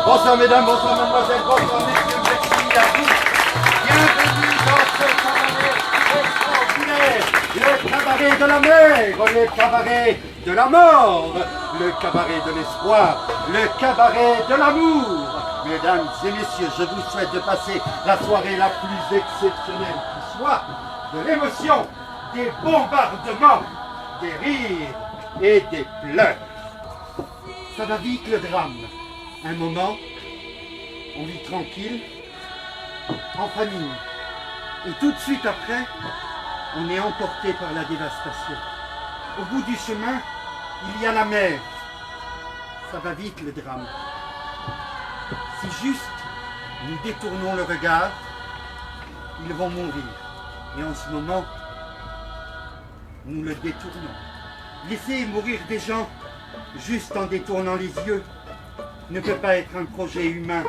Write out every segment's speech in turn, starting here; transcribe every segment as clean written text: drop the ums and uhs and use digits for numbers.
Bonsoir mesdames, bonsoir mademoiselles, bonsoir messieurs, merci à tous. Bienvenue dans ce cabaret extraordinaire, le cabaret de la mer, le cabaret de la mort, le cabaret de l'espoir, le cabaret de l'amour. Mesdames et messieurs, je vous souhaite de passer la soirée la plus exceptionnelle qui soit, de l'émotion, des bombardements, des rires et des pleurs. Ça va vite le drame. Un moment, on vit tranquille, en famille. Et tout de suite après, on est emporté par la dévastation. Au bout du chemin, il y a la mer. Ça va vite le drame. Si juste nous détournons le regard, ils vont mourir. Et en ce moment, nous le détournons. Laisser mourir des gens juste en détournant les yeux ne peut pas être un projet humain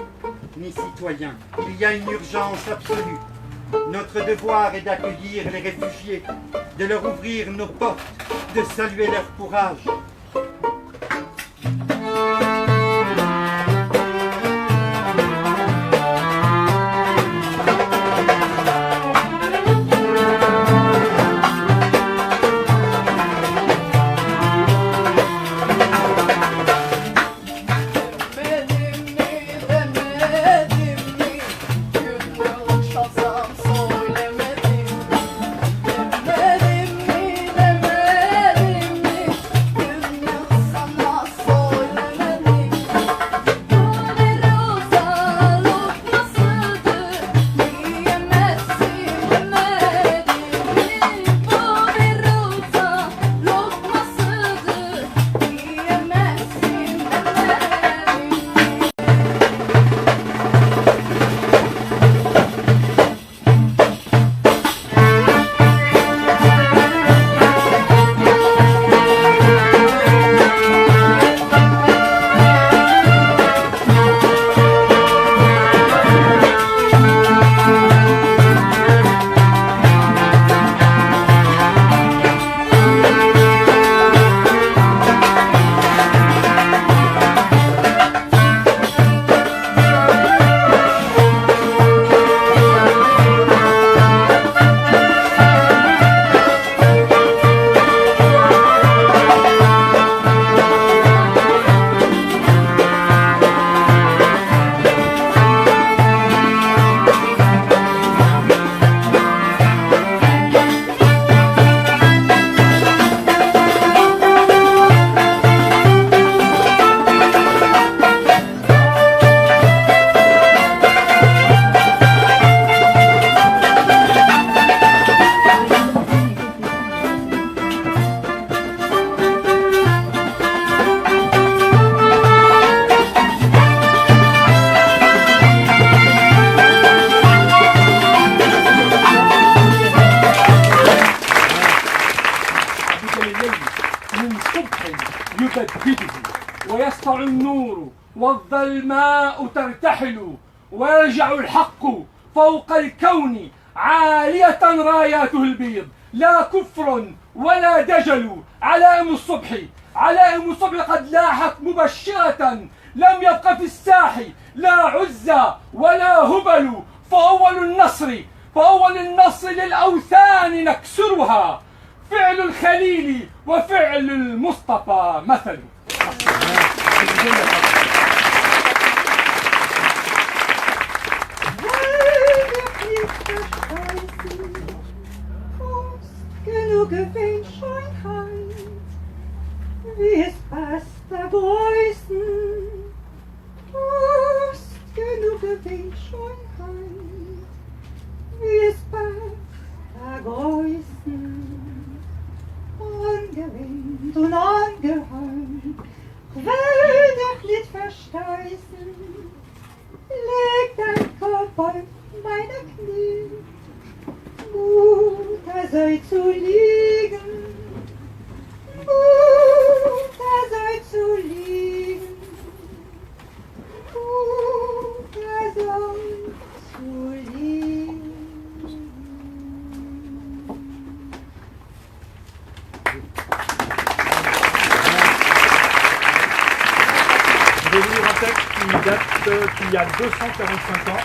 ni citoyen. Il y a une urgence absolue. Notre devoir est d'accueillir les réfugiés, de leur ouvrir nos portes, de saluer leur courage. ويسطع النور والظلماء ترتحل ويرجع الحق فوق الكون عالية راياته البيض لا كفر ولا دجل علائم الصبح علائم الصبح قد لاحت مبشرة لم يبق في الساح لا عزى ولا هبل فأول النصر للأوثان نكسرها فعل الخليل وفعل المصطفى مثل. Genug Windscheinheit, wie es passt der Größen. Ost genug Windscheinheit, wie es passt der Größen. Angewind und angeheim, will dich nicht versteißen. soll zu liegen, da soll zu liegen, da soll zu liegen. Je vais vous lire un texte qui date d'il y a 245 ans,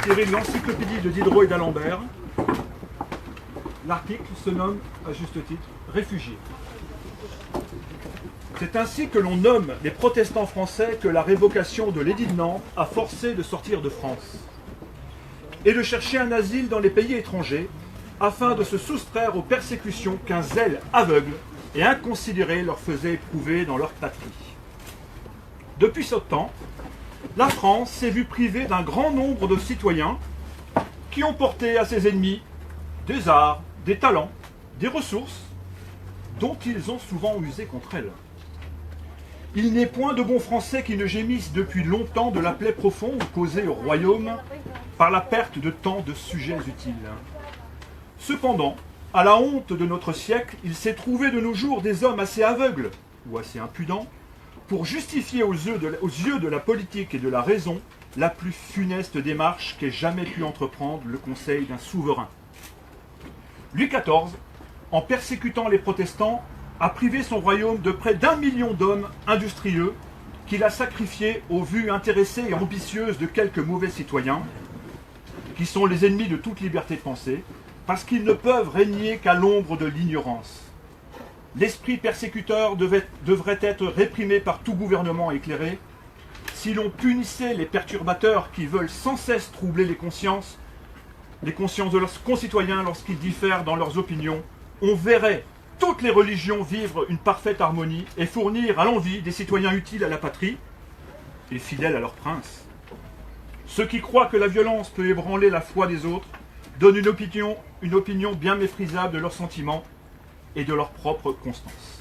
tiré de l'encyclopédie de Diderot et d'Alembert. L'article se nomme, à juste titre, « Réfugiés ». C'est ainsi que l'on nomme les protestants français que la révocation de l'édit de Nantes a forcé de sortir de France et de chercher un asile dans les pays étrangers afin de se soustraire aux persécutions qu'un zèle aveugle et inconsidéré leur faisait éprouver dans leur patrie. Depuis ce temps, la France s'est vue privée d'un grand nombre de citoyens qui ont porté à ses ennemis des arts, des talents, des ressources dont ils ont souvent usé contre elle. Il n'est point de bons Français qui ne gémissent depuis longtemps de la plaie profonde causée au royaume par la perte de tant de sujets utiles. Cependant, à la honte de notre siècle, il s'est trouvé de nos jours des hommes assez aveugles ou assez impudents pour justifier aux yeux de la politique et de la raison la plus funeste démarche qu'ait jamais pu entreprendre le conseil d'un souverain. Louis XIV, en persécutant les protestants, a privé son royaume de près d'1 million d'hommes industrieux qu'il a sacrifiés aux vues intéressées et ambitieuses de quelques mauvais citoyens, qui sont les ennemis de toute liberté de pensée, parce qu'ils ne peuvent régner qu'à l'ombre de l'ignorance. L'esprit persécuteur devrait être réprimé par tout gouvernement éclairé. Si l'on punissait les perturbateurs qui veulent sans cesse troubler les consciences de leurs concitoyens lorsqu'ils diffèrent dans leurs opinions, on verrait toutes les religions vivre une parfaite harmonie et fournir à l'envi des citoyens utiles à la patrie et fidèles à leur prince. Ceux qui croient que la violence peut ébranler la foi des autres donnent une opinion bien méprisable de leurs sentiments et de leur propre constance.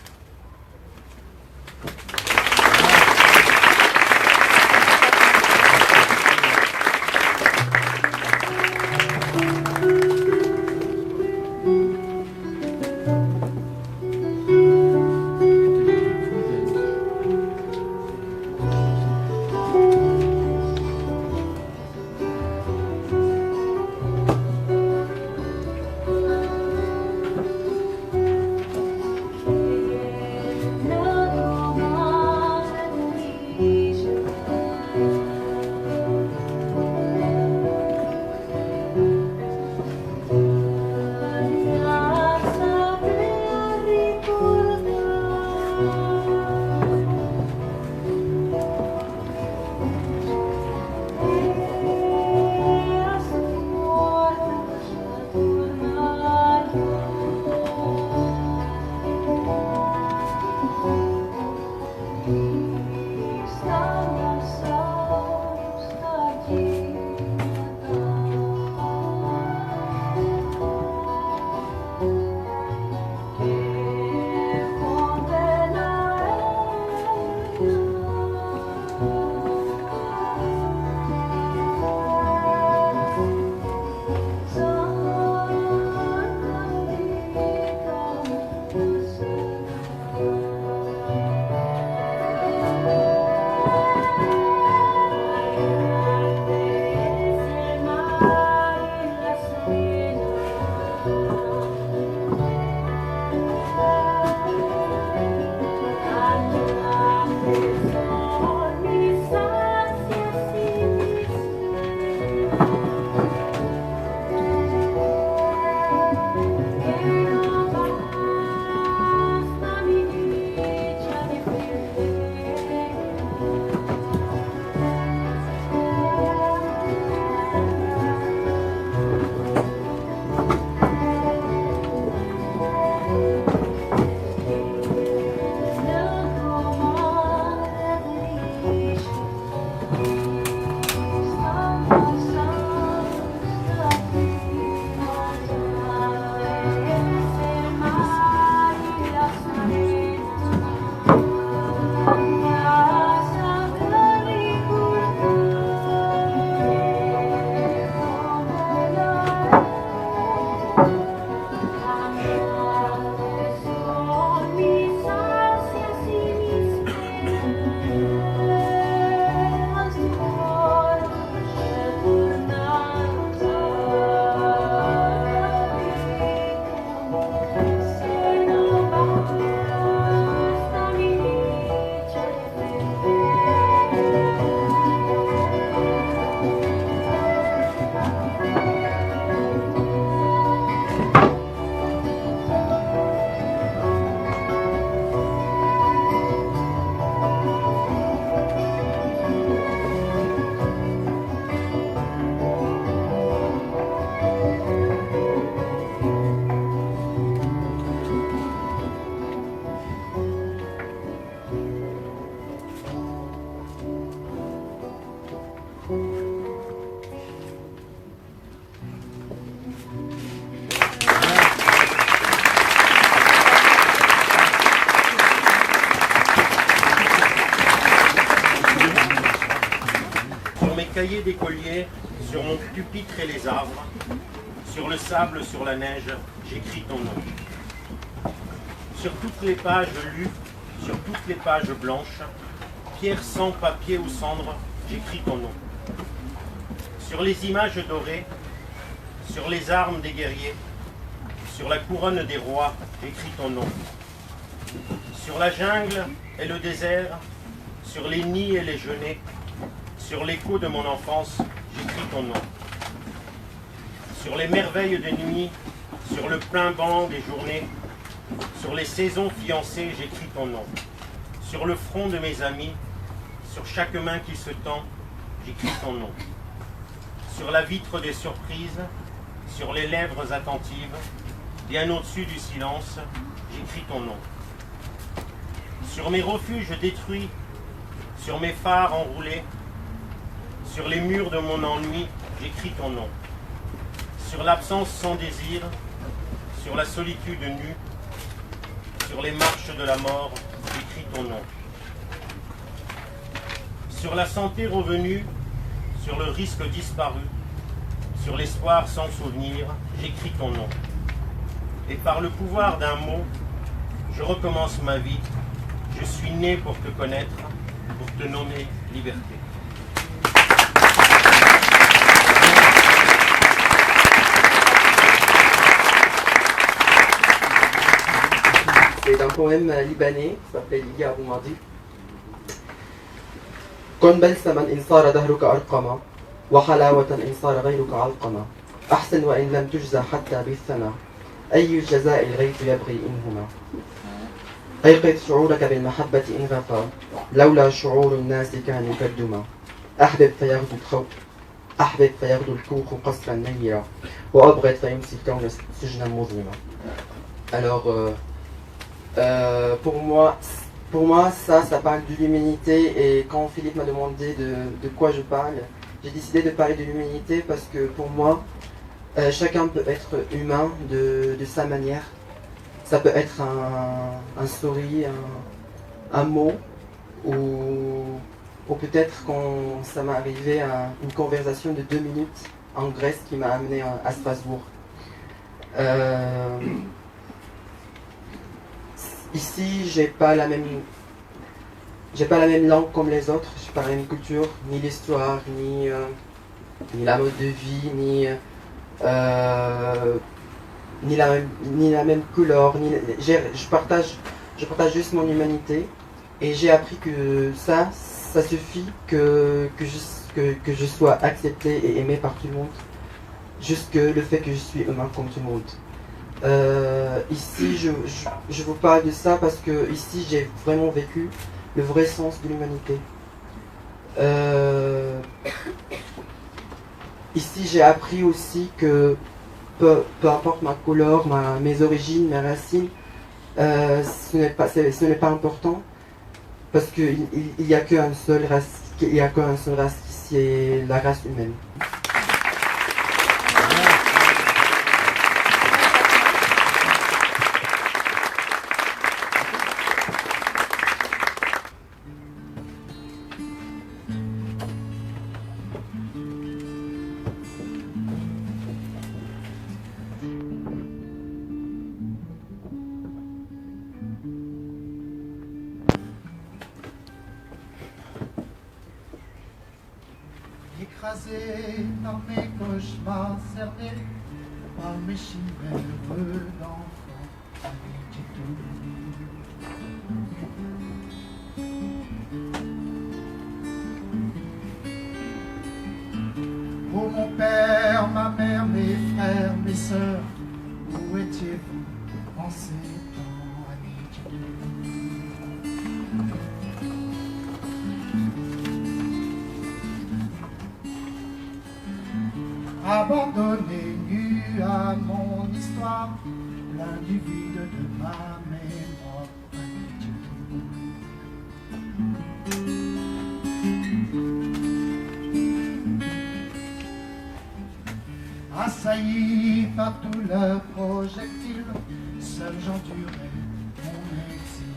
cahier d'écolier, sur mon pupitre et les arbres, sur le sable, sur la neige, j'écris ton nom. Sur toutes les pages lues, sur toutes les pages blanches, pierre, sang, papier ou cendre, j'écris ton nom. Sur les images dorées, sur les armes des guerriers, sur la couronne des rois, j'écris ton nom. Sur la jungle et le désert, sur les nids et les genêts, sur l'écho de mon enfance, j'écris ton nom. Sur les merveilles des nuits, sur le plein banc des journées, sur les saisons fiancées, j'écris ton nom. Sur le front de mes amis, sur chaque main qui se tend, j'écris ton nom. Sur la vitre des surprises, sur les lèvres attentives, bien au-dessus du silence, j'écris ton nom. Sur mes refuges détruits, sur mes phares enroulés, sur les murs de mon ennui, j'écris ton nom. Sur l'absence sans désir, sur la solitude nue, sur les marches de la mort, j'écris ton nom. Sur la santé revenue, sur le risque disparu, sur l'espoir sans souvenir, j'écris ton nom. Et par le pouvoir d'un mot, je recommence ma vie. Je suis né pour te connaître, pour te nommer liberté. C'est un poème libanais qui s'appelle Liga Abou Madi. كن بلسما إن صار دهرك أرقما وحلاوة إن صار غيرك علقما أحسن وإن لم تجزى حتى بالثنى أي الجزاء الغيث يبغي إنهما أيقظ شعورك بالمحبة إن غفى لولا شعور الناس كانوا كالدمى أحبب فيغدو الكوخ قصرا نيرا وأبغض فيمسي الكون سجنا مظلما. Alors, pour moi, ça parle de l'humanité, et quand Philippe m'a demandé de quoi je parle, j'ai décidé de parler de l'humanité parce que pour moi, chacun peut être humain de sa manière. Ça peut être un sourire, un mot, ou peut-être quand ça m'est arrivé une conversation de 2 minutes en Grèce qui m'a amené à Strasbourg. Ici, j'ai pas la même langue comme les autres, j'ai pas la même culture, ni l'histoire, ni la mode de vie, ni la même couleur, je partage juste mon humanité, et j'ai appris que ça suffit que je sois accepté et aimé par tout le monde, juste que le fait que je suis humain comme tout le monde. Ici, je vous parle de ça parce que ici j'ai vraiment vécu le vrai sens de l'humanité. Ici, j'ai appris aussi que peu importe ma couleur, mes origines, mes racines, ce n'est pas important, parce qu'il n'y a qu'une seule race, c'est la race humaine. Écrasé dans mes cauchemars, cerné par mes chimères d'enfant. Oh mon père, ma mère, mes frères, mes sœurs, où étiez-vous en ces temps abandonné, nu à mon histoire, plein du vide de ma mémoire. Assailli par tous leurs projectiles, seul j'endurais mon exil.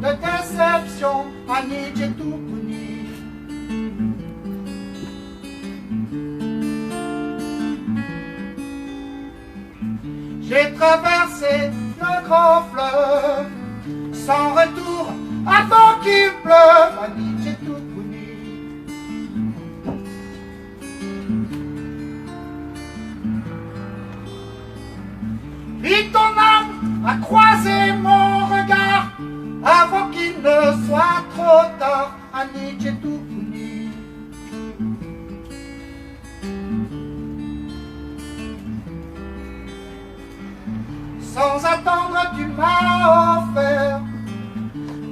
de déception, Annie Tchétouponi. J'ai traversé le grand fleuve sans retour avant qu'il pleuve, Annie Tchétouponi. Vite ton âme a croisé mon regard avant qu'il ne soit trop tard, Annie Tchétouponi. Sans attendre, tu m'as offert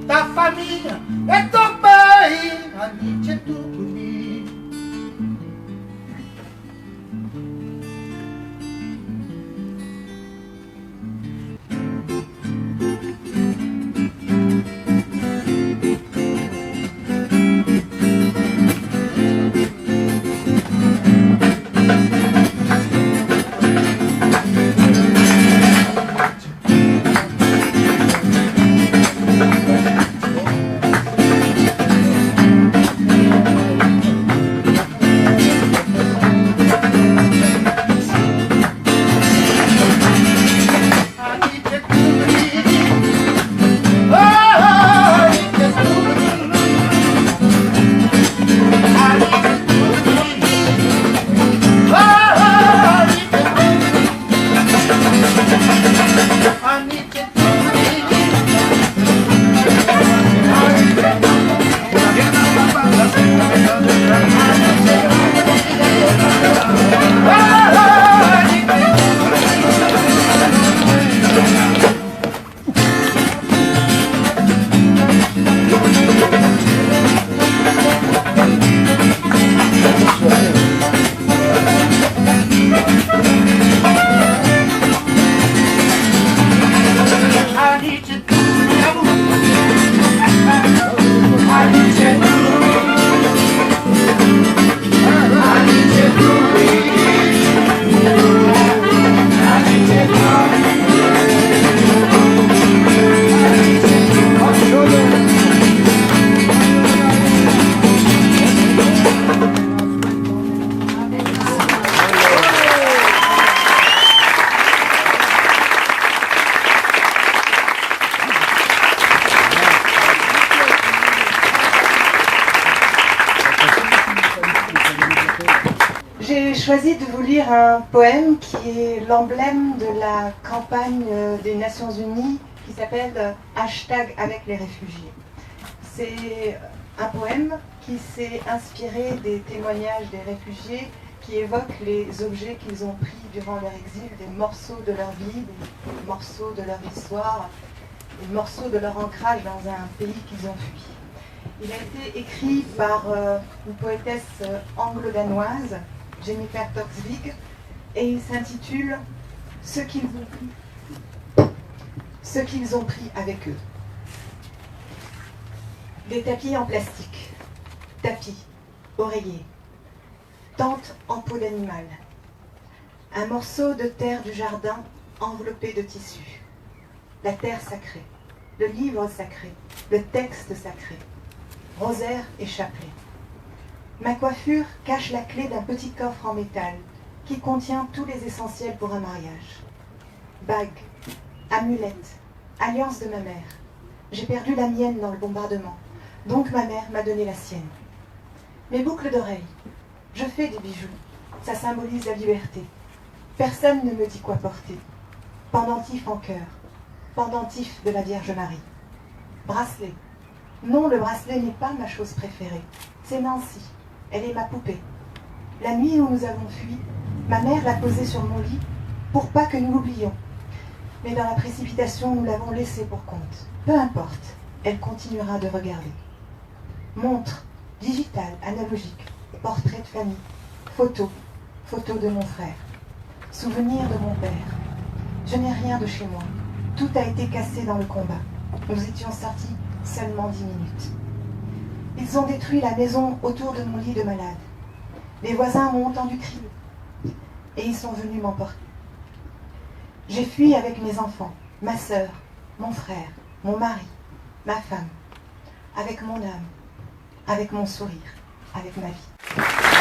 ta famille et ton pays, Annie Tchétouponi. J'ai choisi de vous lire un poème qui est l'emblème de la campagne des Nations Unies qui s'appelle Hashtag avec les réfugiés. C'est un poème qui s'est inspiré des témoignages des réfugiés qui évoquent les objets qu'ils ont pris durant leur exil, des morceaux de leur vie, des morceaux de leur histoire, des morceaux de leur ancrage dans un pays qu'ils ont fui. Il a été écrit par une poétesse anglo-danoise, Jennifer Toksvig, et il s'intitule « Ce qu'ils ont pris avec eux ». Des tapis en plastique, tapis, oreillers, tente en peau d'animal, un morceau de terre du jardin enveloppé de tissu, la terre sacrée, le livre sacré, le texte sacré, rosaire et chapelet. Ma coiffure cache la clé d'un petit coffre en métal qui contient tous les essentiels pour un mariage. Bague, amulette, alliance de ma mère. J'ai perdu la mienne dans le bombardement, donc ma mère m'a donné la sienne. Mes boucles d'oreilles, je fais des bijoux, ça symbolise la liberté. Personne ne me dit quoi porter. Pendentif en cœur, pendentif de la Vierge Marie. Bracelet. Non, le bracelet n'est pas ma chose préférée. C'est Nancy. Elle est ma poupée. La nuit où nous avons fui, ma mère l'a posée sur mon lit pour pas que nous l'oublions. Mais dans la précipitation, nous l'avons laissée pour compte. Peu importe, elle continuera de regarder. Montre, digitale, analogique, portrait de famille, photo, photo de mon frère, souvenir de mon père. Je n'ai rien de chez moi. Tout a été cassé dans le combat. Nous étions sortis seulement 10 minutes. Ils ont détruit la maison autour de mon lit de malade. Les voisins m'ont entendu crier et ils sont venus m'emporter. J'ai fui avec mes enfants, ma sœur, mon frère, mon mari, ma femme, avec mon âme, avec mon sourire, avec ma vie.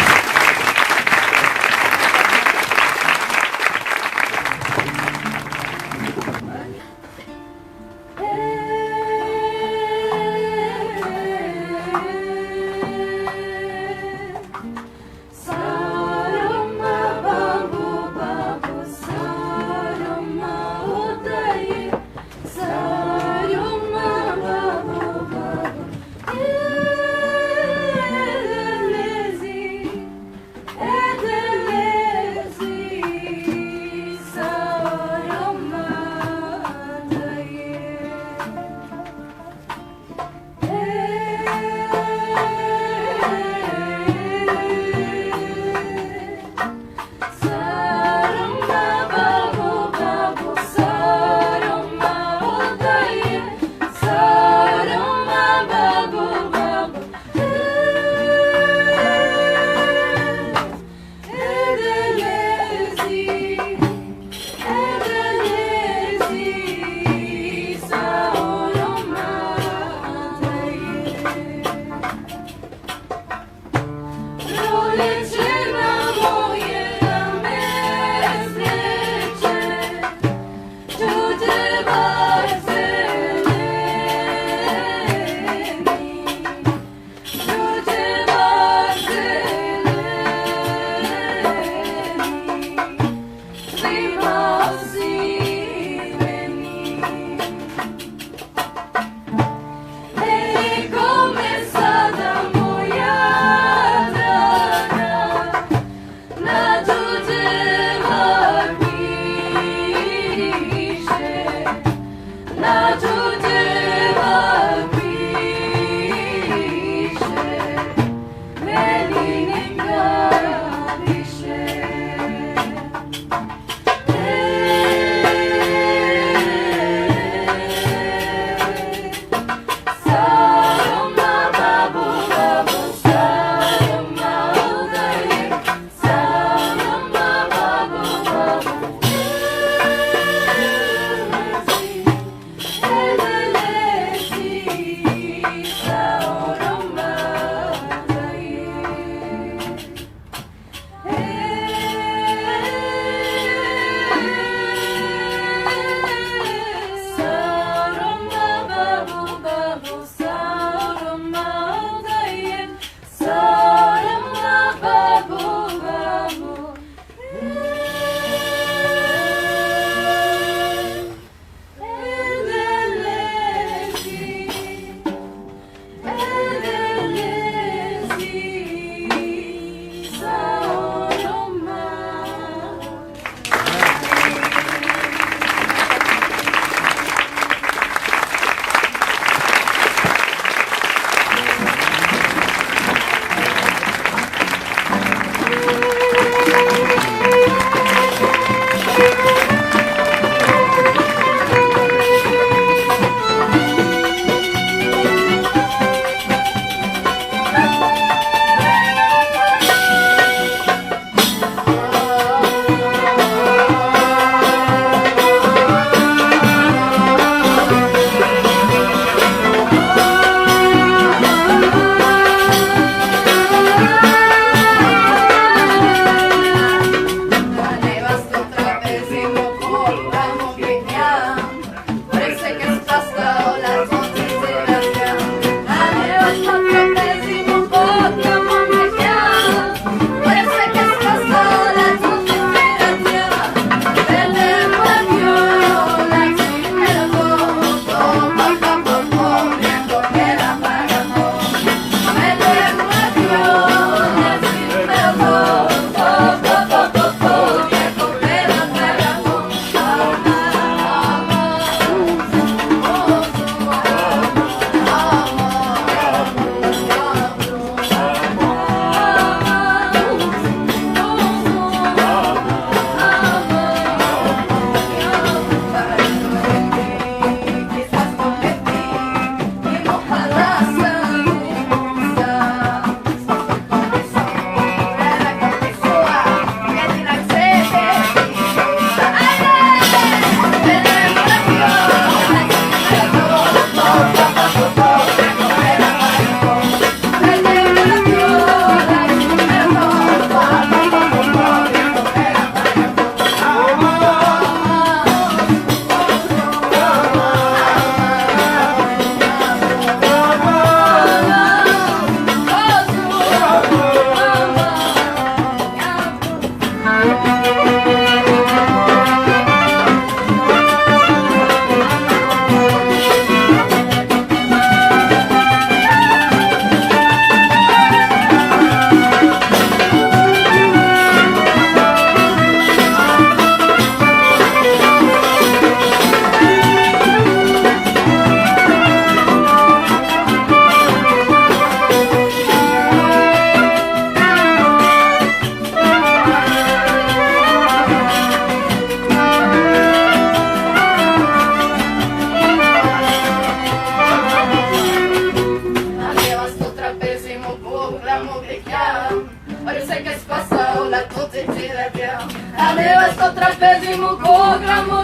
στο τραπέζι μου κόκκραμο